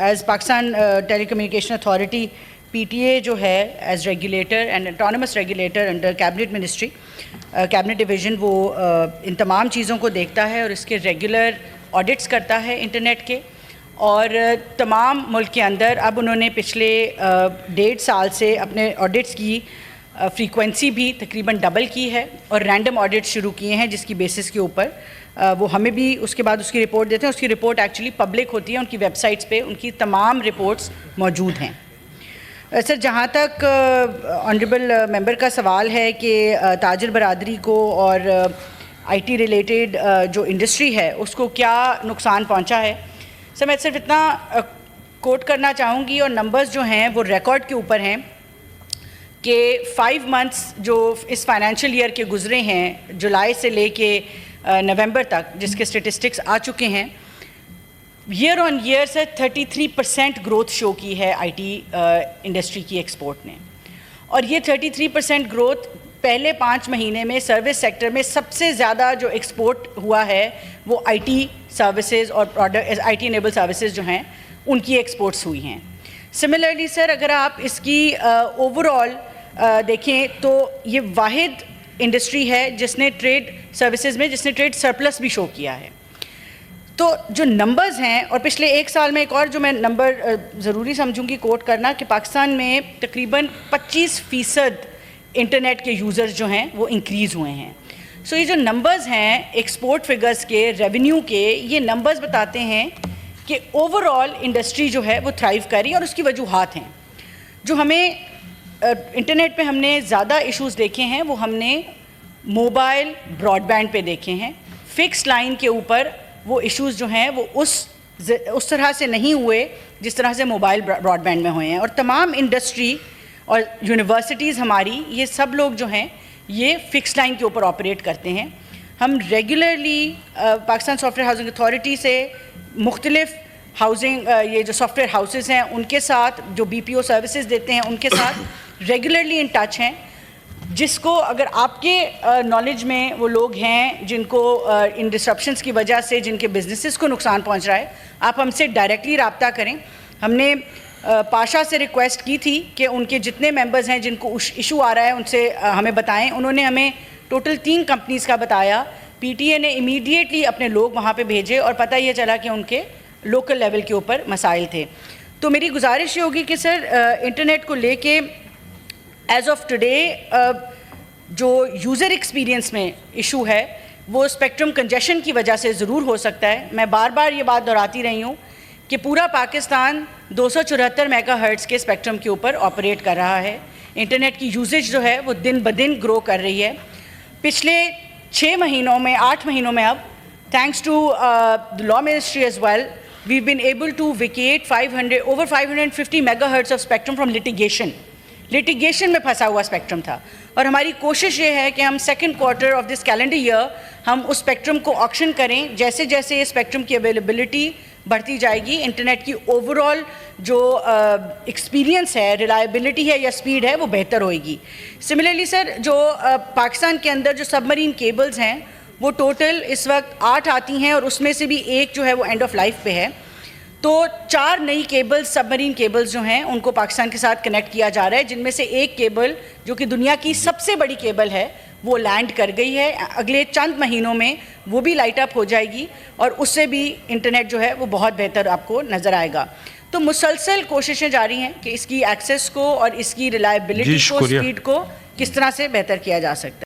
As Pakistan telecommunication authority P T A جو ہے as regulator and autonomous regulator under cabinet ministry cabinet division وہ ان تمام چیزوں کو دیکھتا ہے اور اس کے ریگولر آڈٹس کرتا ہے انٹرنیٹ کے. اور تمام ملک کے اندر اب انہوں نے پچھلے 1.5 سال سے اپنے آڈٹس کی فریکوینسی بھی تقریباً ڈبل کی ہے اور رینڈم آڈٹس شروع کیے ہیں جس کی بیسس کے اوپر وہ ہمیں بھی اس کے بعد اس کی رپورٹ دیتے ہیں. اس کی رپورٹ ایکچولی پبلک ہوتی ہے ان کی ویب سائٹس پہ، ان کی تمام رپورٹس موجود ہیں. سر جہاں تک آنریبل ممبر کا سوال ہے کہ تاجر برادری کو اور آئی ٹی ریلیٹڈ جو انڈسٹری ہے اس کو کیا نقصان پہنچا ہے، سر میں صرف اتنا کوٹ کرنا چاہوں گی اور نمبرز جو ہیں وہ ریکارڈ کے اوپر ہیں کہ 5 منتھس جو اس فائنینشیل ایئر کے گزرے ہیں جولائی سے لے کے نومبر تک جس کے اسٹیٹسٹکس آ چکے ہیں، ایئر آن ایئر سے 33% گروتھ شو کی ہے آئی ٹی انڈسٹری کی ایکسپورٹ نے. اور یہ 33% گروتھ پہلے 5 مہینے میں سروس سیکٹر میں سب سے زیادہ جو ایکسپورٹ ہوا ہے وہ آئی ٹی سروسز اور product I T enable services جو ہیں ان کی ایکسپورٹس ہوئی ہیں. سملرلی سر اگر آپ اس کی اوور آل دیکھیں تو یہ واحد انڈسٹری ہے جس نے ٹریڈ سروسز میں جس نے ٹریڈ سرپلس بھی شو کیا ہے. تو جو نمبرز ہیں، اور پچھلے 1 سال میں ایک اور جو میں نمبر ضروری سمجھوں گی کوٹ کرنا کہ پاکستان میں تقریباً 25% انٹرنیٹ کے یوزرز جو ہیں وہ انکریز ہوئے ہیں. سو یہ جو نمبرز ہیں ایکسپورٹ فگرز کے، ریونیو کے، یہ نمبرز بتاتے ہیں کہ اوور آل انڈسٹری جو ہے وہ تھرائیو کر رہی ہے. اور اس کی وجوہات ہیں جو ہمیں انٹرنیٹ پہ ہم نے زیادہ ایشوز دیکھے ہیں وہ ہم نے موبائل براڈ بینڈ پہ دیکھے ہیں. فکس لائن کے اوپر وہ ایشوز جو ہیں وہ اس طرح سے نہیں ہوئے جس طرح سے موبائل براڈ بینڈ میں ہوئے ہیں. اور تمام انڈسٹری اور یونیورسٹیز ہماری یہ سب لوگ جو ہیں یہ فکس لائن کے اوپر آپریٹ کرتے ہیں. ہم regularly Pakistan soft where housing authority سے مختلف ہاؤسنگ یہ جو سافٹ ویئر ہاؤسز ہیں ان کے ساتھ، جو بی پی او سروسز دیتے ہیں ان کے ساتھ ریگولرلی ان ٹچ ہیں. جس کو اگر آپ کے نالج میں وہ لوگ ہیں جن کو ان ڈسرپشنس کی وجہ سے جن کے بزنسز کو نقصان پہنچ رہا ہے، آپ ہم سے ڈائریکٹلی رابطہ کریں. ہم نے پاشا سے ریکویسٹ کی تھی کہ ان کے جتنے ممبرز ہیں جن کو ایشو آ رہا ہے ان سے ہمیں بتائیں. انہوں نے ہمیں ٹوٹل 3 کمپنیز کا بتایا. پی ٹی اے نے امیڈیٹلی اپنے لوگ وہاں پہ بھیجے اور پتہ یہ چلا کہ ان کے لوکل لیول کے اوپر مسائل تھے. تو میری گزارش یہ ہوگی کہ سر انٹرنیٹ کو لے کے ایز آف ٹوڈے جو یوزر ایکسپیرینس میں ایشو ہے وہ اسپیکٹرم کنجیشن کی وجہ سے ضرور ہو سکتا ہے. میں بار بار یہ بات دہراتی رہی ہوں کہ پورا پاکستان 274 میگا ہرٹز کے اسپیکٹرم کے اوپر آپریٹ کر رہا ہے. انٹرنیٹ کی یوزیج جو ہے وہ دن بدن گرو کر رہی ہے. پچھلے 6 مہینوں میں 8 مہینوں میں اب thanks to law ministry as well we've been able to vacate over 550 megahertz of spectrum from litigation میں پھنسا ہوا اسپیکٹرم تھا. اور ہماری کوشش یہ ہے کہ ہم 2nd quarter of this calendar year ہم اس اسپیکٹرم کو آکشن کریں. جیسے جیسے یہ اسپیکٹرم کی اویلیبلٹی بڑھتی جائے گی انٹرنیٹ کی اوور آل جو ایکسپیرینس ہے، ریلائبلٹی ہے یا اسپیڈ ہے وہ بہتر ہوئے گی. سملرلی سر جو پاکستان کے اندر جو سب مرین کیبلز ہیں وہ ٹوٹل اس وقت 8 آتی ہیں اور اس میں سے بھی ایک جو ہے وہ اینڈ آف لائف پہ ہے. تو 4 نئی کیبلز سب مرین کیبلز جو ہیں ان کو پاکستان کے ساتھ کنیکٹ کیا جا رہا ہے، جن میں سے ایک کیبل جو کہ دنیا کی سب سے بڑی کیبل ہے وہ لینڈ کر گئی ہے. اگلے چند مہینوں میں وہ بھی لائٹ اپ ہو جائے گی اور اس سے بھی انٹرنیٹ جو ہے وہ بہت بہتر آپ کو نظر آئے گا. تو مسلسل کوششیں جاری ہیں کہ اس کی ایکسیس کو اور اس کی ریلائبلٹی کو، اسپیڈ کو کس طرح سے بہتر کیا جا سکتا ہے.